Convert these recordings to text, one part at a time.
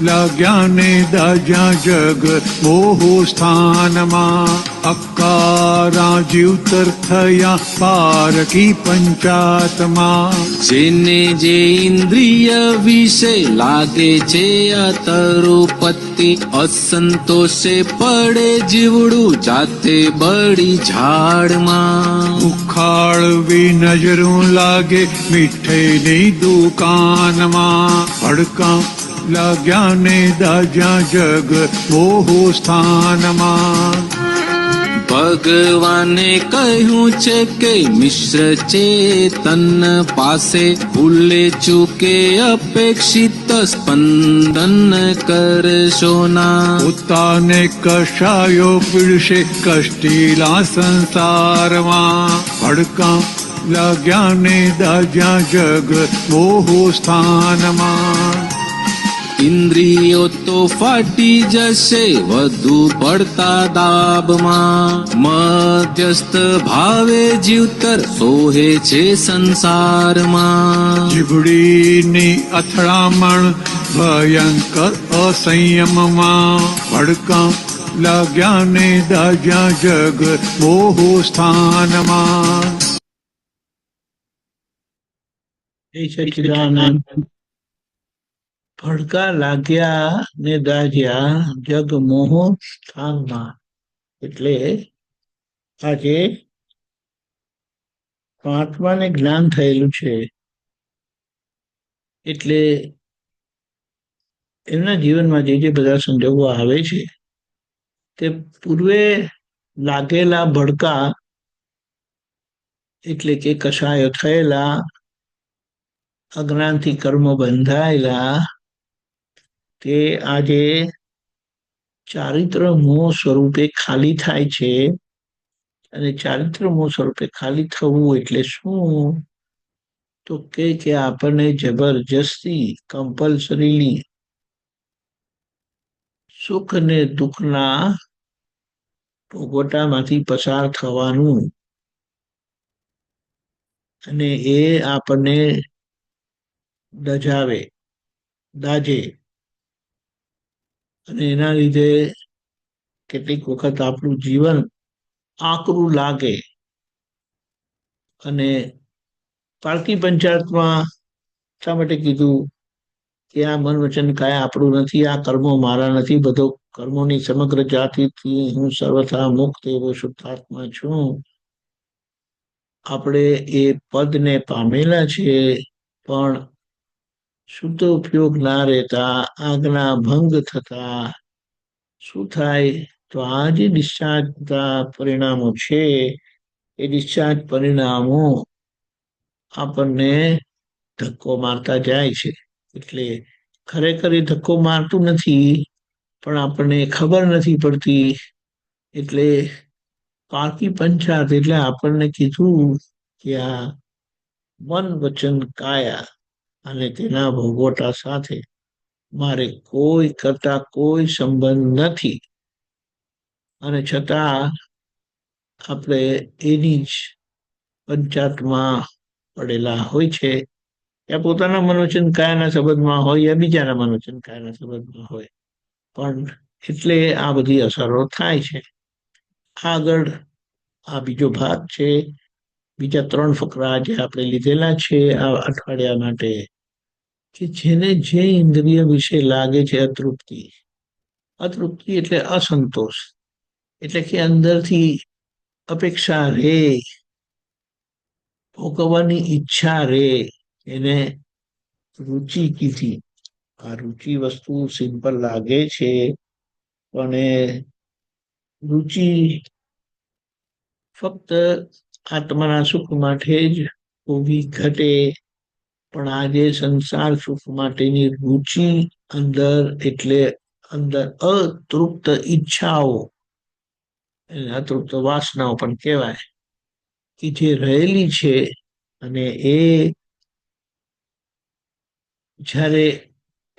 લાગ્યા ને દાજ્યા જગ મોહો સ્થાનમાં, અકારા જીવતર થયા પારકી પંચાતમાં. જેને જે ઇન્દ્રિય વિશે લાગે છે અતરુપતિ, અસંતોષે પડે જીવડું જાતે બળી ઝાડમાં. ઉખાળવી નજરું લાગે મીઠાઈની દુકાનમાં, ભડકા લાગ્યા ને દાજ્યા જગ મોહો સ્થાનમાં. ભગવાને કહ્યું છે કે મિશ્ર ચેતન પાસે ભૂલે ચૂકે અપેક્ષિત સ્પંદન કરશો ના. પોતાને કશાયો પીડશે કષ્ટીલા સંસારમાં, ભડકા લાગ્યા ને દાજ્યા જગ મોહો સ્થાનમાં. ઇન્દ્રિયો તો ફાટી જશે વધુ પડતા દાબમાં, મધ્યસ્થ ભાવે જીવતર સોહે છે સંસારમાં. જીભડીની અથડામણ ભયંકર અસંયમમાં, ભડકા લાગ્યા ને દાજ્યા જગ મોહો સ્થાનમાં. ભડકા લાગ્યા ને દાજ્યા જગ મોહ સ્થાનમાં. એટલે આજે આત્માને જ્ઞાન થયેલું છે, એટલે એમના જીવનમાં જે જે બધા સંજોગો આવે છે તે પૂર્વે લાગેલા ભડકા એટલે કે કશાયો થયેલા અજ્ઞાનથી કર્મો બંધાયેલા તે આજે ચારિત્ર મોહ સ્વરૂપે ખાલી થાય છે. અને ચારિત્ર મોહ સ્વરૂપે ખાલી થવું એટલે શું? તો કે આપણને જબરજસ્તી કમ્પલસરીલી સુખ ને દુઃખના ભોગવટામાંથી પસાર થવાનું, અને એ આપણને દાજે, અને એના લીધે કેટલીક વખત આપણું જીવન આકરું લાગે. અને પારકી પંચાયતમાં શા માટે કીધું કે આ મન વચન કાયા આપણું નથી, આ કર્મો મારા નથી, બધો કર્મોની સમગ્ર જાતિથી હું સર્વથા મુક્ત એવો શુદ્ધાત્મા છું. આપણે એ પદને પામેલા છે, પણ શુદ્ધ ઉપયોગ ના રહેતા આજ્ઞા ભંગ થતા શું થાય? તો આ જે ડિસ્ચાર્જ પરિણામો છે એ ડિસ્ચાર્જ પરિણામો આપણને ધક્કો મારતા જાય છે. એટલે ખરેખર એ ધક્કો મારતું નથી, પણ આપણને ખબર નથી પડતી. એટલે પારકી પંચાયત એટલે આપણને કીધું કે આ મન વચન કાયા અને તેના ભોગવટા સાથે મારે કોઈ કરતા કોઈ સંબંધ નથી, અને છતાં આપણે એની જ પંચાયતમાં પડેલા હોય છે. યા પોતાના મનોવચન કાયાના સંબંધમાં હોય, યા બીજાના મનોવચન કાયાના સંબંધમાં હોય, પણ એટલે આ બધી અસરો થાય છે. આગળ આ બીજો ભાગ છે. બીજા 3 ફકરા આજે આપણે લીધેલા છે આ અઠવાડિયા માટે, કે જેને જે ઇન્દ્રિય વિશે લાગે છે અતૃપ્તિ. અતૃપ્તિ એટલે અસંતોષ, એટલે કે અંદરથી અપેક્ષા રે, ભોગવવાની ઈચ્છા રે, એને રુચિ કીધી. આ રુચિ વસ્તુ સિમ્પલ લાગે છે, પણ એ રુચિ ફક્ત આત્માના સુખ માટે જ હોવી ઘટે. પણ આજે સંસાર સુખ માટેની રુચિ અંદર એટલે અંદર અતૃપ્ત ઈચ્છાઓ, અતૃપ્ત વાસનાઓ પણ કહેવાય, કે જે રહેલી છે. અને એ જ્યારે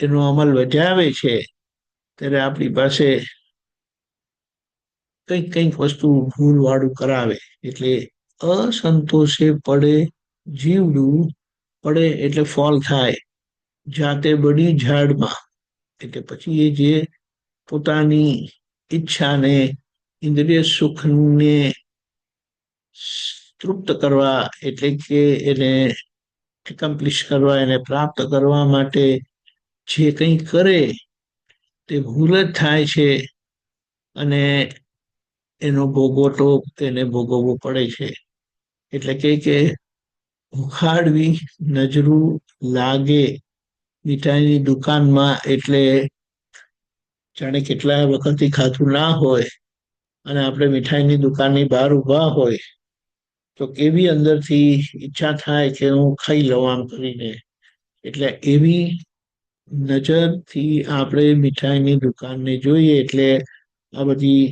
એનો અમલ બજાવે છે ત્યારે આપણી પાસે કંઈક વસ્તુ ભૂલવાળું કરાવે. એટલે અસંતોષે પડે જીવડું, પડે એટલે ફોલ થાય, જાતે બળી ઝાડમાં. એટલે પછી એ જે પોતાની ઈચ્છાને ઇન્દ્રિય સુખને તૃપ્ત કરવા એટલે કે એને એકમ્પ્લિશ કરવા, એને પ્રાપ્ત કરવા માટે જે કંઈ કરે તે ભૂલ જ થાય છે અને એનો ભોગવટો એને ભોગવવો પડે છે. એટલે કે ઉખાડવી નજરું લાગે મીઠાઈની દુકાનમાં, એટલે જાણે કેટલા વખતથી ખાધું ના હોય અને આપણે મીઠાઈની દુકાનની બહાર ઊભા હોય તો કેવી અંદરથી ઈચ્છા થાય કે હું ખાઈ લઉં આમ કરીને. એટલે એવી નજરથી આપણે મીઠાઈની દુકાનને જોઈએ એટલે આ બધી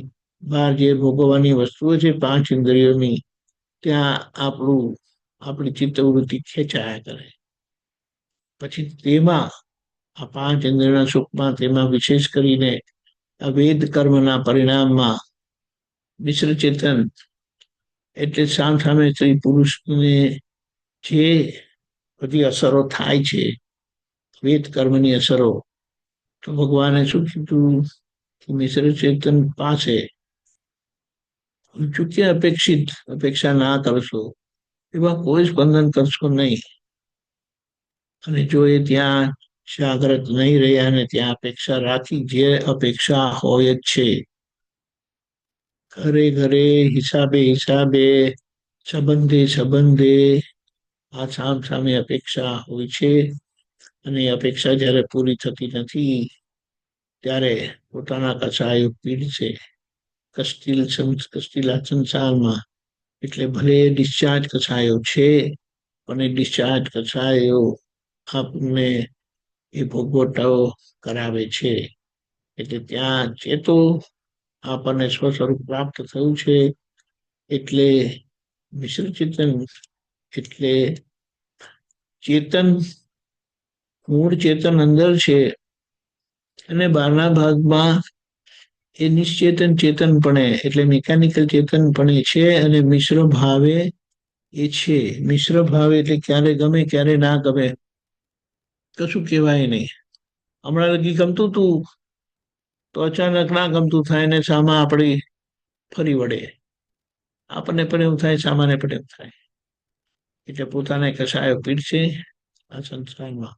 બહાર જે ભોગવવાની વસ્તુઓ છે 5 ઇન્દ્રિયોની, ત્યાં આપણી ચિત્તવૃત્તિ ખેંચાયા કરે. પછી તેમાં આ 5 ઇન્દ્રિયોના સુખમાં તેમાં વિશેષ કરીને આ વેદ કર્મના પરિણામમાં મિશ્ર ચેતન એટલે સામે સ્ત્રી પુરુષને જે બધી અસરો થાય છે, વેદ કર્મની અસરો, તો ભગવાને શું કીધું કે મિશ્ર ચેતન પાસે ચૂકે અપેક્ષા ના કરશો, એવા કોઈ સ્પંદન કરશો નહીં. અને જો એ ત્યાં જાગ્રત નહીં રહ્યા અને ત્યાં અપેક્ષા રાખી, જે અપેક્ષા હોય જ છે, ઘરે ઘરે, હિસાબે હિસાબે, સંબંધે આ સામે અપેક્ષા હોય છે. અને એ અપેક્ષા જ્યારે પૂરી થતી નથી ત્યારે પોતાના કસાયો પીડશે કષ્ટીલા સંસારમાં. એટલે ભલે ડિસ્ચાર્જ કસાયો છે પણ એ ડિસ્ચાર્જ કસાયો આપણને એ ભોગવટાઓ કરાવે છે. એટલે ત્યાં ચેતો આપણને સ્વસ્વરૂપ પ્રાપ્ત થયું છે. એટલે મિશ્ર ચેતન એટલે ચેતન, મૂળ ચેતન અંદર છે અને બહારના ભાગમાં એ નિશ્ચેતન ચેતનપણે એટલે મિકેનિકલ ચેતનપણે છે અને મિશ્ર ભાવે એ છે. મિશ્ર ભાવે એટલે ક્યારે ગમે ક્યારે ના ગમે, કશું કહેવાય નહીં. હમણાં લગી ગમતું તું તો અચાનક ના ગમતું થાય ને સામા આપણી ફરી વળે, આપણને પણ એવું થાય, સામાને પણ એવું થાય. એટલે પોતાને કસાયો પીડશે આ સંસારમાં,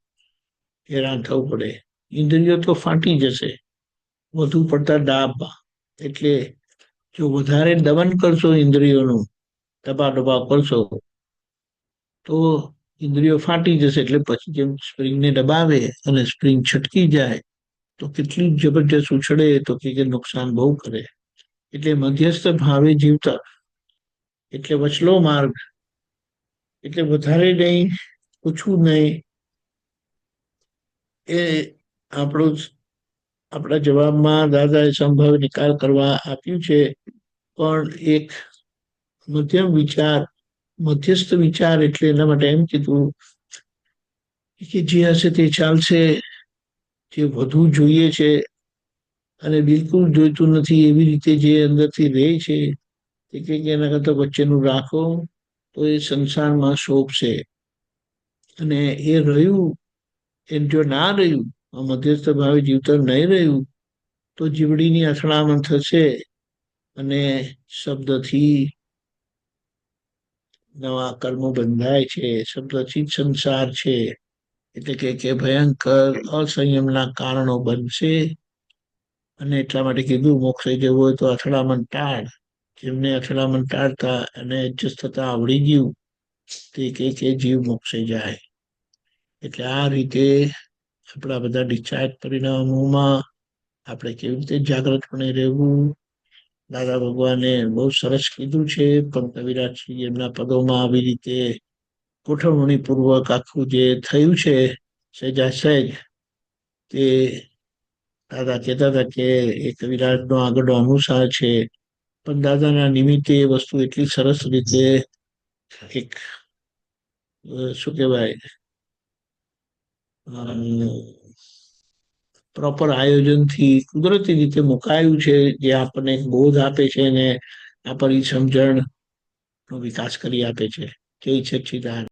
હેરાન થવું પડે. ઇન્દ્રિયો તો ફાટી જશે વધુ પડતા દાબમાં. એટલે જો વધારે દમન કરશો ઇન્દ્રિયોનું, દબા કરશો તો ઇન્દ્રિયો ફાટી જશે. એટલે પછી જેમ સ્પ્રિંગને દબાવે અને સ્પ્રિંગ છટકી જાય તો કેટલી જબરજસ્ત ઉછળે તો કે નુકસાન બહુ કરે. એટલે મધ્યસ્થ ભાવે જીવતા એટલે વચલો માર્ગ, એટલે વધારે નહીં ઓછું નહીં. એ આપણા જવાબમાં દાદાએ સંભાવ નિકાલ કરવા આપ્યું છે. પણ એક મધ્યસ્થ વિચાર એટલે એના માટે એમ કીધું કે જે હશે તે ચાલશે, જે વધુ જોઈએ છે અને બિલકુલ જોઈતું નથી એવી રીતે જે અંદરથી રહે છે તે કંઈક એના કરતા વચ્ચેનું રાખો તો એ સંસારમાં શોભશે. અને એ રહ્યું, એ જો ના રહ્યું, મધ્યસ્થ ભાવે જીવતર નહીં રહ્યું તો જીવડીની અથડામણ થશે અને શબ્દથી નવા કર્મો બંધાય છે. શબ્દથી જ સંસાર છે. એટલે કે ભયંકર અસંયમના કારણો બનશે. અને એટલા માટે કીધું મોક્ષે જવું હોય તો અથડામણ ટાળ. જેમને અથડામણ ટાળતા અને એડજસ્ટ થતા આવડી ગયું તે કે જીવ મોક્ષે જાય. એટલે આ રીતે આપણા બધા ડિસ્ચાર્જ પરિણામોમાં આપણે કેવી રીતે જાગ્રતપણે રહેવું, દાદા ભગવાને બહુ સરસ કીધું છે. પણ કવિરાજશ્રી એમના પદોમાં આવી રીતે ગોઠવણીપૂર્વક આખું જે થયું છે સહેજ તે દાદા કહેતા હતા કે એ કવિરાજનો આગળનો અનુસાર છે. પણ દાદાના નિમિત્તે એ વસ્તુ એટલી સરસ રીતે એક શું કહેવાય પ્રોપર આયોજનથી કુદરતી રીતે મુકાયું છે, જે આપણને એક બોધ આપે છે અને આપણી સમજણનો વિકાસ કરી આપે છે. જય સચ્ચિદાનંદ.